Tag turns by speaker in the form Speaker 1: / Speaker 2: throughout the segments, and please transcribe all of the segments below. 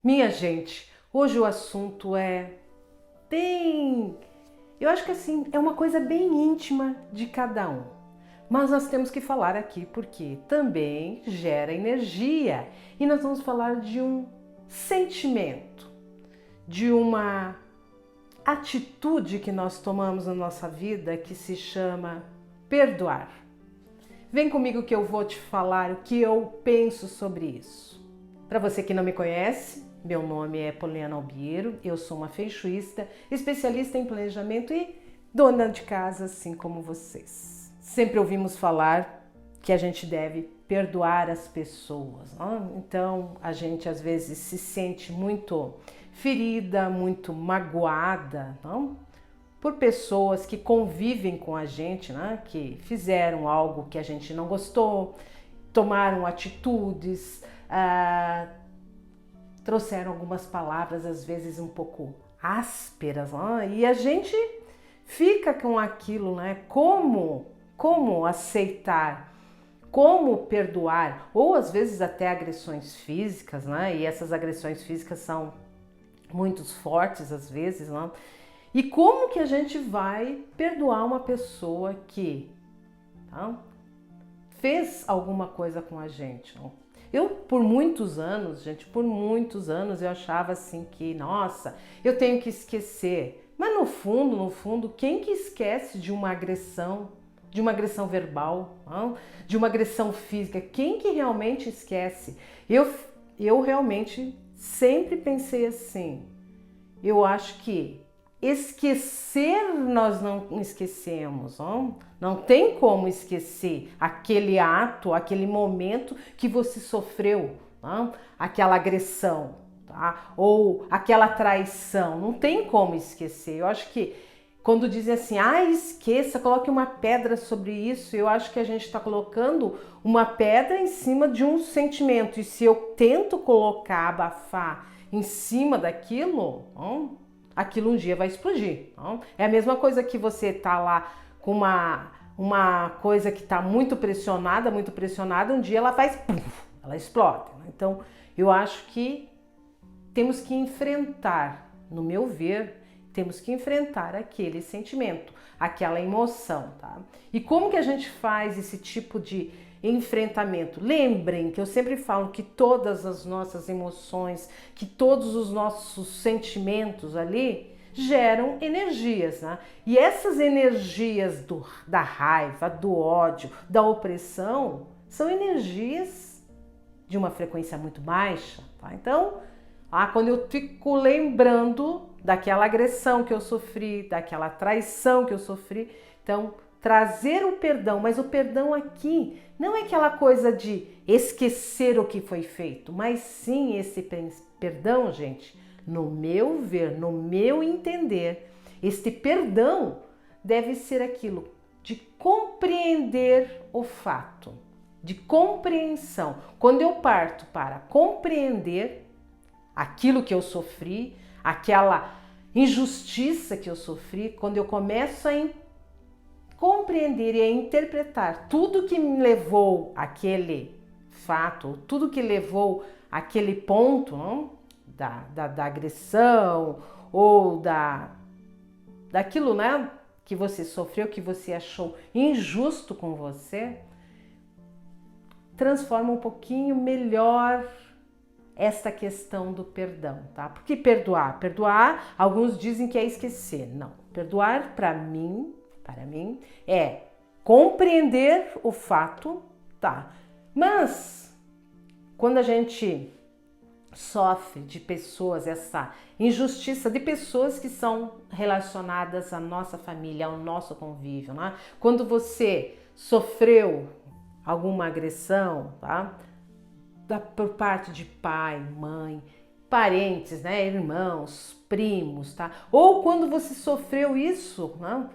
Speaker 1: Minha gente, hoje o assunto é bem. Eu acho que assim, é uma coisa bem íntima de cada um. Mas nós temos que falar aqui porque também gera energia. E nós vamos falar de um sentimento, de uma atitude que nós tomamos na nossa vida que se chama perdoar. Vem comigo que eu vou te falar o que eu penso sobre isso. Para você que não me conhece, meu nome é Poliana Albiero, eu sou uma feijoísta, especialista em planejamento e dona de casa, assim como vocês. Sempre ouvimos falar que a gente deve perdoar as pessoas, não? Então a gente às vezes se sente muito ferida, muito magoada, não? Por pessoas que convivem com a gente, né? Que fizeram algo que a gente não gostou, tomaram atitudes, trouxeram algumas palavras às vezes um pouco ásperas, né? E a gente fica com aquilo, né? Como aceitar, como perdoar, ou às vezes até agressões físicas, né? E essas agressões físicas são muito fortes às vezes, né? E como que a gente vai perdoar uma pessoa que fez alguma coisa com a gente? Não? Eu, por muitos anos, gente, por muitos anos eu achava assim que, nossa, eu tenho que esquecer. Mas no fundo, quem que esquece de uma agressão verbal, não? De uma agressão física? Quem que realmente esquece? Eu realmente sempre pensei assim, eu acho que esquecer nós não esquecemos, não tem como esquecer aquele ato, aquele momento que você sofreu, não? Aquela agressão, tá? Ou aquela traição, não tem como esquecer. Eu acho que quando dizem assim, esqueça, coloque uma pedra sobre isso, eu acho que a gente está colocando uma pedra em cima de um sentimento, e se eu tento colocar, abafar em cima daquilo, aquilo um dia vai explodir. Não? É a mesma coisa que você tá lá com uma coisa que está muito pressionada, um dia ela faz, ela explode. Então, eu acho que temos que enfrentar, no meu ver, temos que enfrentar aquele sentimento, aquela emoção, tá? E como que a gente faz esse tipo de enfrentamento? Lembrem que eu sempre falo que todas as nossas emoções, que todos os nossos sentimentos ali geram energias, né? E essas energias da raiva, do ódio, da opressão, são energias de uma frequência muito baixa, tá? Então, quando eu fico lembrando daquela agressão que eu sofri, daquela traição que eu sofri, então trazer o perdão, mas o perdão aqui não é aquela coisa de esquecer o que foi feito, mas sim esse perdão, gente, no meu ver, no meu entender, este perdão deve ser aquilo de compreender o fato, de compreensão. Quando eu parto para compreender aquilo que eu sofri, aquela injustiça que eu sofri, quando eu começo a compreender e a interpretar tudo que me levou àquele fato, tudo que levou àquele ponto, não? Da agressão ou daquilo, né, que você sofreu, que você achou injusto com você, transforma um pouquinho melhor esta questão do perdão, tá? Porque perdoar, alguns dizem que é esquecer. Não, perdoar para mim é compreender o fato, tá? Mas quando a gente sofre de pessoas, essa injustiça de pessoas que são relacionadas à nossa família, ao nosso convívio, né? Quando você sofreu alguma agressão, tá? Por parte de pai, mãe, parentes, né, irmãos, primos, tá? Ou quando você sofreu isso, né,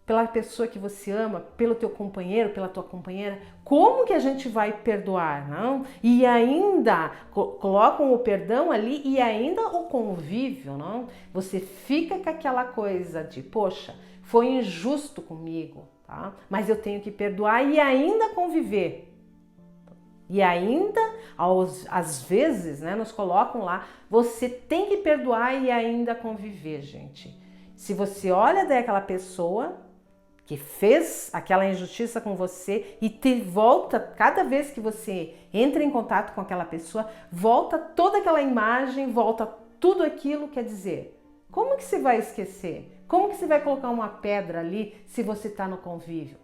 Speaker 1: pela pessoa que você ama, pelo teu companheiro, pela tua companheira, como que a gente vai perdoar, não? E ainda colocam o perdão ali e ainda o convívio, não? Você fica com aquela coisa de, poxa, foi injusto comigo, tá? Mas eu tenho que perdoar e ainda conviver. E ainda, às vezes, né, nos colocam lá, você tem que perdoar e ainda conviver, gente. Se você olha daquela pessoa que fez aquela injustiça com você e te volta, cada vez que você entra em contato com aquela pessoa, volta toda aquela imagem, volta tudo aquilo, quer dizer, como que você vai esquecer? Como que você vai colocar uma pedra ali se você está no convívio?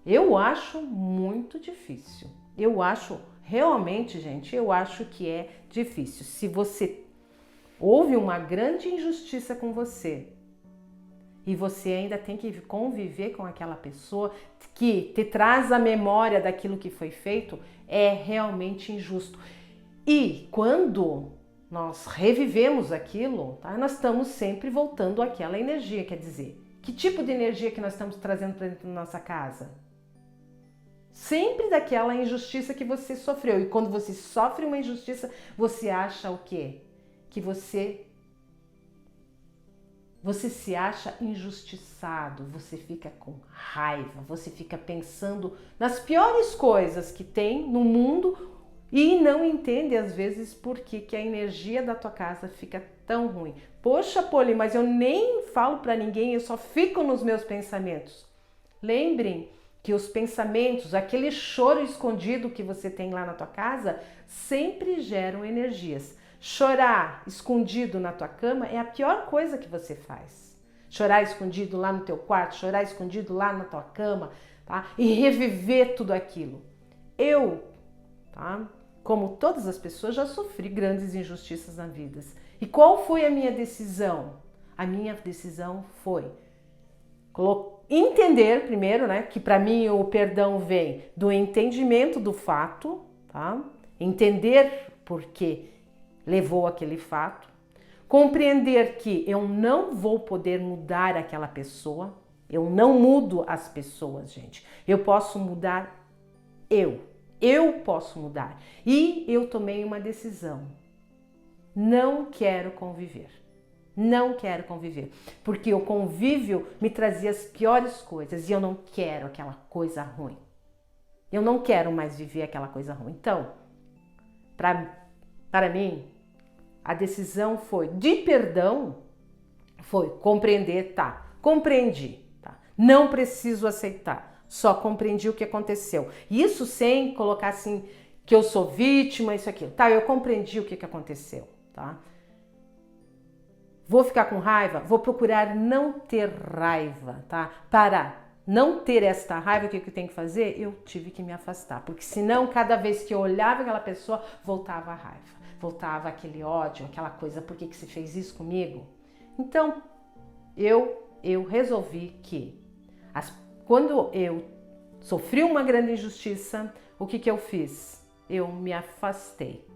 Speaker 1: Eu acho muito difícil. Eu acho, realmente, gente, eu acho que é difícil. Se você houve uma grande injustiça com você e você ainda tem que conviver com aquela pessoa que te traz a memória daquilo que foi feito, é realmente injusto. E quando nós revivemos aquilo, tá? Nós estamos sempre voltando àquela energia, quer dizer, que tipo de energia que nós estamos trazendo para dentro da nossa casa? Sempre daquela injustiça que você sofreu. E quando você sofre uma injustiça, você acha o quê? Que você se acha injustiçado, você fica com raiva, você fica pensando nas piores coisas que tem no mundo e não entende às vezes por que a energia da tua casa fica tão ruim. Poxa, Poli, mas eu nem falo para ninguém, eu só fico nos meus pensamentos. Lembrem que os pensamentos, aquele choro escondido que você tem lá na tua casa, sempre geram energias. Chorar escondido na tua cama é a pior coisa que você faz. Chorar escondido lá no teu quarto, chorar escondido lá na tua cama, tá? E reviver tudo aquilo. Eu, tá? Como todas as pessoas, já sofri grandes injustiças na vida. E qual foi a minha decisão? A minha decisão foi entender primeiro, né, que para mim o perdão vem do entendimento do fato, tá? Entender por que levou aquele fato, compreender que eu não vou poder mudar aquela pessoa, eu não mudo as pessoas, gente. Eu posso mudar eu posso mudar. E eu tomei uma decisão. Não quero conviver. Não quero conviver, porque o convívio me trazia as piores coisas e eu não quero aquela coisa ruim. Eu não quero mais viver aquela coisa ruim. Então, para mim, a decisão foi de perdão, foi compreender, tá, compreendi, tá, não preciso aceitar, só compreendi o que aconteceu. Isso sem colocar assim, que eu sou vítima, isso aqui, tá, eu compreendi o que aconteceu, tá. Vou ficar com raiva? Vou procurar não ter raiva, tá? Para não ter esta raiva, o que eu tenho que fazer? Eu tive que me afastar, porque senão cada vez que eu olhava aquela pessoa, voltava a raiva, voltava aquele ódio, aquela coisa, por que você fez isso comigo? Então, eu resolvi que quando eu sofri uma grande injustiça, o que eu fiz? Eu me afastei.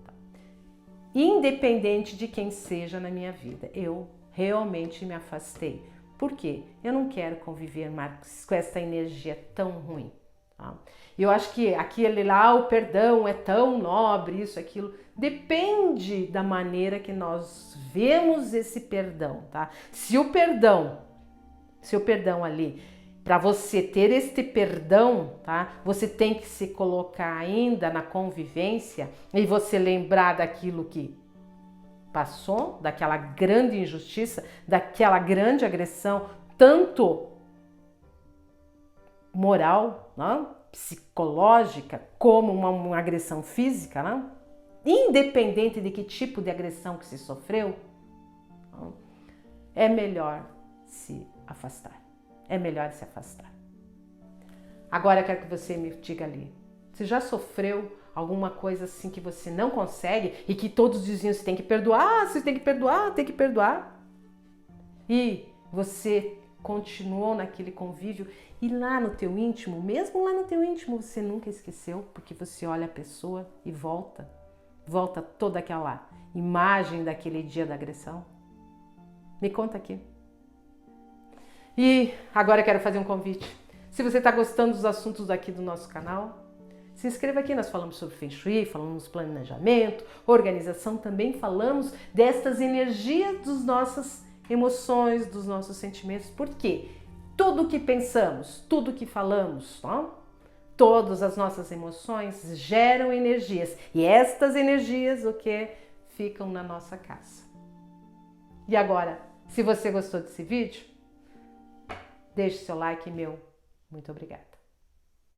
Speaker 1: Independente de quem seja na minha vida, eu realmente me afastei. Por quê? Eu não quero conviver mais com essa energia tão ruim. Tá? Eu acho que aquele lá, o perdão é tão nobre, isso, aquilo. Depende da maneira que nós vemos esse perdão, tá? Se o perdão ali, para você ter este perdão, tá? Você tem que se colocar ainda na convivência e você lembrar daquilo que passou, daquela grande injustiça, daquela grande agressão, tanto moral, não? Psicológica, como uma agressão física, não? Independente de que tipo de agressão que se sofreu, não? É melhor se afastar. É melhor se afastar. Agora eu quero que você me diga ali, você já sofreu alguma coisa assim que você não consegue e que todos diziam você tem que perdoar, você tem que perdoar, tem que perdoar. E você continuou naquele convívio e lá no teu íntimo, mesmo lá no teu íntimo, você nunca esqueceu, porque você olha a pessoa e volta toda aquela imagem daquele dia da agressão. Me conta aqui. E agora eu quero fazer um convite. Se você está gostando dos assuntos aqui do nosso canal, se inscreva aqui. Nós falamos sobre Feng Shui, falamos planejamento, organização, também falamos destas energias das nossas emoções, dos nossos sentimentos. Por quê? Tudo que pensamos, tudo que falamos, ó, Todas as nossas emoções geram energias e estas energias o que ficam na nossa casa. E agora, se você gostou desse vídeo, deixe seu like, meu. Muito obrigada.